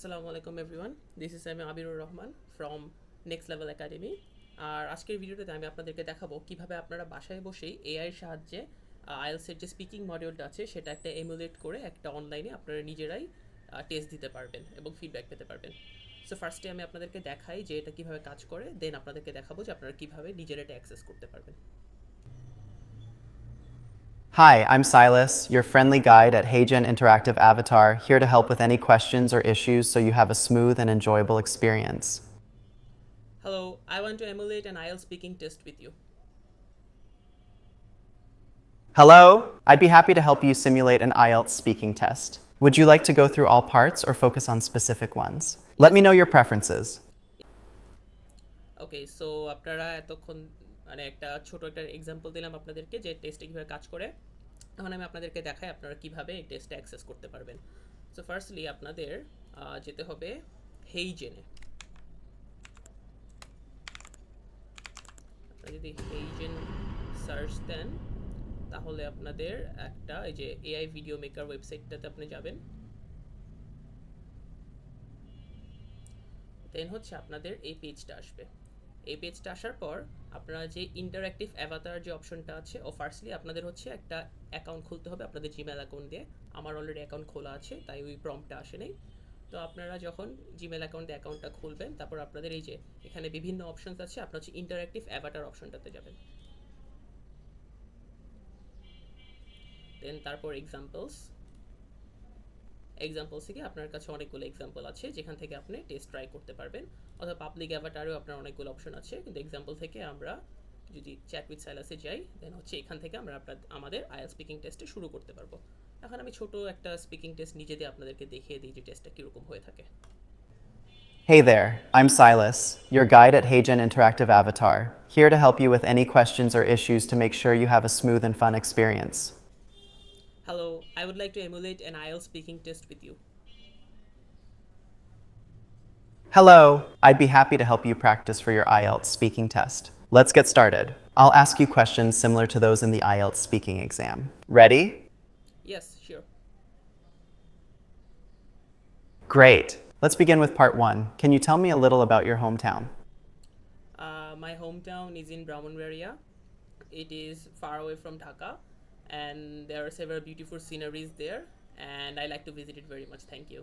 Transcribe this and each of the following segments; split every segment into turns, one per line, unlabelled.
আসসালামু আলাইকুম everyone, this is আমি Abirur Rahman from next level academy. আর আজকের ভিডিওটাতে আমি আপনাদেরকে দেখাবো কিভাবে আপনারা বাসায় বসেই এআইয়ের সাহায্যে আইএলটিএসের যে স্পিকিং মডিউলটা আছে সেটা একটা এমুলেট করে একটা অনলাইনে আপনারা নিজেরাই টেস্ট দিতে পারবেন এবং ফিডব্যাক পেতে পারবেন। সো ফার্স্টে আমি আপনাদেরকে দেখাই যে এটা কীভাবে কাজ করে, দেন আপনাদেরকে দেখাবো যে আপনারা কীভাবে নিজেরা এটা অ্যাক্সেস করতে পারবেন।
Hi, I'm Silas, your friendly guide at HeyGen Interactive Avatar, here to help with any questions or issues so you have a smooth and enjoyable experience.
Hello, I want to emulate an IELTS speaking test with you.
Hello, I'd be happy to help you simulate an IELTS speaking test. Would you like to go through all parts or focus on specific ones? Let me know your preferences.
Okay, so আপনারা এতক্ষণ মানে একটা example দিলাম আপনাদেরকে যে টেস্টে কীভাবে কাজ করে। এখন আমি আপনাদেরকে দেখাই আপনারা কীভাবে এই টেস্টে অ্যাক্সেস করতে পারবেন। সো ফার্স্টলি আপনাদের যেতে হবে হেইজেনে। আপনারা যদি হেইজেন সার্চ দেন তাহলে আপনাদের একটা এই যে এআই ভিডিও মেকার ওয়েবসাইটটাতে আপনি যাবেন। দেন হচ্ছে আপনাদের এই পেজটা আসবে। এই পেজটা আসার পর আপনারা যে ইন্টারঅ্যাক্টিভ অ্যাভাতার যে অপশনটা আছে, ও ফার্স্টলি আপনাদের হচ্ছে একটা অ্যাকাউন্ট খুলতে হবে আপনাদের জিমেল অ্যাকাউন্ট দিয়ে। আমার অলরেডি অ্যাকাউন্ট খোলা আছে তাই ওই প্রম্পটটা আসে নাই। তো আপনারা যখন জিমেল অ্যাকাউন্টে অ্যাকাউন্টটা খুলবেন তারপর আপনাদের এই যে এখানে বিভিন্ন অপশনস আছে, আপনার হচ্ছে ইন্টারঅ্যাক্টিভ অ্যাভাটার অপশনটাতে যাবেন। দেন তারপর এক্সাম্পলস থেকে আপনার কাছে অনেকগুলো এক্সাম্পল আছে যেখান থেকে আপনি টেস্ট ট্রাই করতে পারবেন, অথবা পাবলিক অ্যাভাটারেও আপনার অনেকগুলো অপশন আছে। কিন্তু এক্সাম্পল থেকে আমরা যদি চ্যাট উইথ সাইলাসে যাই দেন হচ্ছে এখান থেকে আমরা আমাদের আইএলটিএস স্পিকিং টেস্টে শুরু করতে পারবো। এখন আমি ছোট একটা স্পিকিং টেস্ট নিজে দিয়ে আপনাদেরকে দেখিয়ে দিই যে টেস্টটা কীরকম হয়ে থাকে।
Hey there, I'm Silas, your guide at HeyGen Interactive Avatar, here to help you with any questions or issues to make sure you have a smooth and fun experience.
Hello, I would like to emulate an IELTS speaking test with you.
Hello, I'd be happy to help you practice for your IELTS speaking test. Let's get started. I'll ask you questions similar to those in the IELTS speaking exam. Ready?
Yes, sure.
Great. Let's begin with part one. Can you tell me a little about your hometown?
My hometown is in Brahmanbaria. It is far away from Dhaka, and there are several beautiful sceneries there, and I like to visit it very much. Thank you.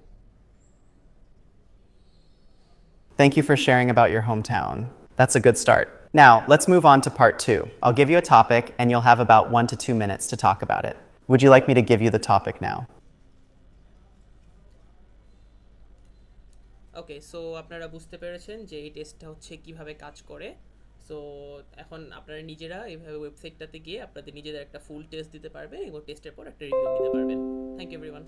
Thank you for sharing about your hometown. That's a good start. Now, let's move on to part two. I'll give you a topic, and you'll have about 1 to 2 minutes to talk about it. Would you like me to give you the topic now?
Okay, so আপনারা বুঝতে পেরেছেন যে এই টেস্টটা হচ্ছে কিভাবে কাজ করে। সো এখন আপনারা নিজেরা এইভাবে ওয়েবসাইটটাতে গিয়ে আপনাদের নিজেদের একটা ফুল টেস্ট দিতে পারবেন এবং টেস্টের পর একটা রিভিউ দিতে পারবেন। Thank you everyone.